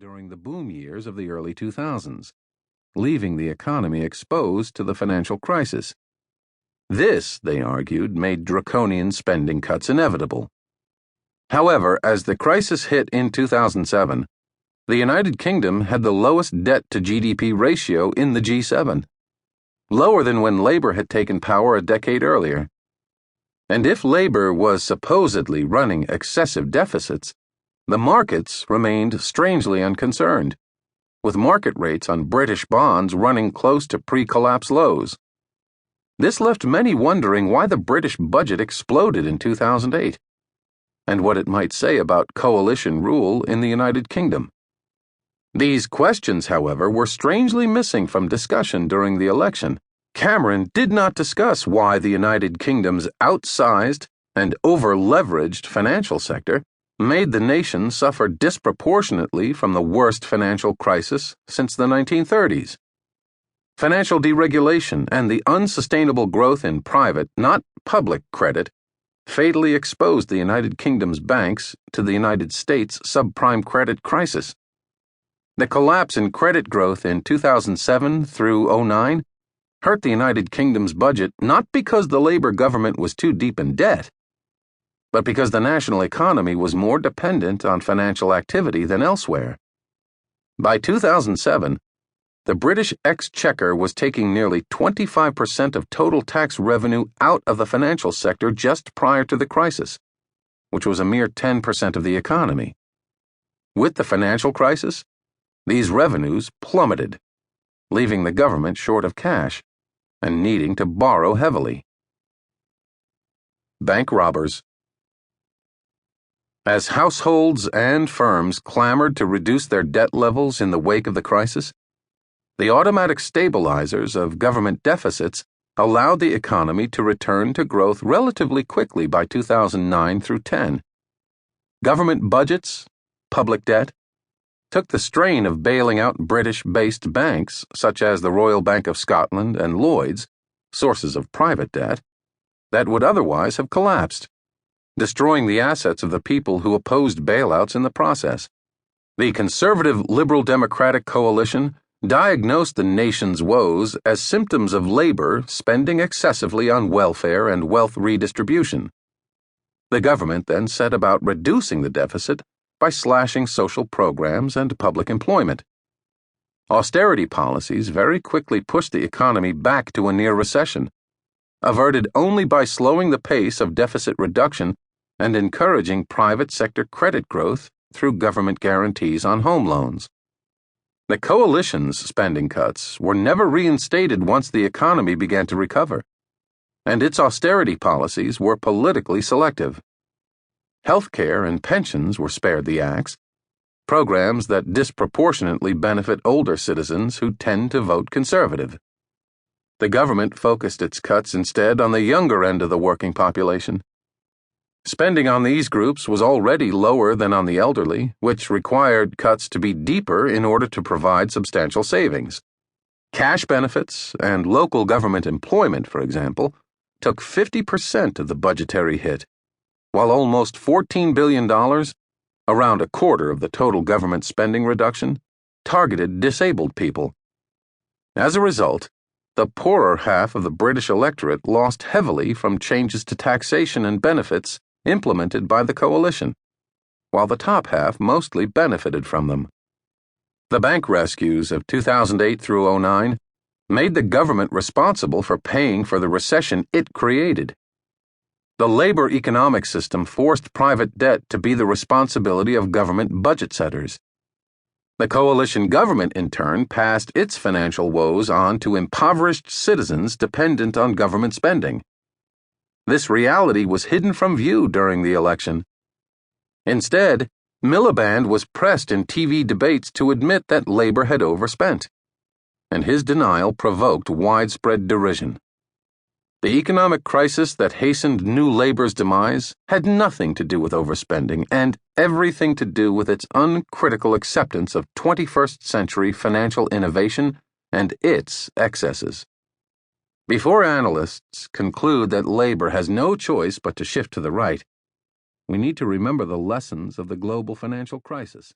during the boom years of the early 2000s, leaving the economy exposed to the financial crisis. This, they argued, made draconian spending cuts inevitable. However, as the crisis hit in 2007, the United Kingdom had the lowest debt-to-GDP ratio in the G7, lower than when Labour had taken power a decade earlier. And if Labour was supposedly running excessive deficits, the markets remained strangely unconcerned, with market rates on British bonds running close to pre-collapse lows. This left many wondering why the British budget exploded in 2008, and what it might say about coalition rule in the United Kingdom. These questions, however, were strangely missing from discussion during the election. Cameron did not discuss why the United Kingdom's outsized and over-leveraged financial sector made the nation suffer disproportionately from the worst financial crisis since the 1930s. Financial deregulation and the unsustainable growth in private, not public, credit fatally exposed the United Kingdom's banks to the United States subprime credit crisis. The collapse in credit growth in 2007 through 2009 hurt the United Kingdom's budget not because the Labour government was too deep in debt, but because the national economy was more dependent on financial activity than elsewhere. By 2007, the British Exchequer was taking nearly 25% of total tax revenue out of the financial sector just prior to the crisis, which was a mere 10% of the economy. With the financial crisis, these revenues plummeted, leaving the government short of cash and needing to borrow heavily. Bank robbers. As households and firms clamored to reduce their debt levels in the wake of the crisis, the automatic stabilizers of government deficits allowed the economy to return to growth relatively quickly by 2009 through 10. Government budgets, public debt, took the strain of bailing out British-based banks such as the Royal Bank of Scotland and Lloyd's, sources of private debt, that would otherwise have collapsed, destroying the assets of the people who opposed bailouts in the process. The conservative Liberal Democratic coalition diagnosed the nation's woes as symptoms of Labour spending excessively on welfare and wealth redistribution. The government then set about reducing the deficit by slashing social programs and public employment. Austerity policies very quickly pushed the economy back to a near recession, averted only by slowing the pace of deficit reduction and encouraging private sector credit growth through government guarantees on home loans. The coalition's spending cuts were never reinstated once the economy began to recover, and its austerity policies were politically selective. Healthcare and pensions were spared the axe, programs that disproportionately benefit older citizens who tend to vote conservative. The government focused its cuts instead on the younger end of the working population. Spending on these groups was already lower than on the elderly, which required cuts to be deeper in order to provide substantial savings. Cash benefits and local government employment, for example, took 50% of the budgetary hit, while almost $14 billion, around a quarter of the total government spending reduction, targeted disabled people. As a result, the poorer half of the British electorate lost heavily from changes to taxation and benefits implemented by the coalition, while the top half mostly benefited from them. The bank rescues of 2008 through 2009 made the government responsible for paying for the recession it created. The Labour economic system forced private debt to be the responsibility of government budget setters. The coalition government, in turn, passed its financial woes on to impoverished citizens dependent on government spending. This reality was hidden from view during the election. Instead, Miliband was pressed in TV debates to admit that Labour had overspent, and his denial provoked widespread derision. The economic crisis that hastened New Labour's demise had nothing to do with overspending and everything to do with its uncritical acceptance of 21st century financial innovation and its excesses. Before analysts conclude that Labour has no choice but to shift to the right, we need to remember the lessons of the global financial crisis.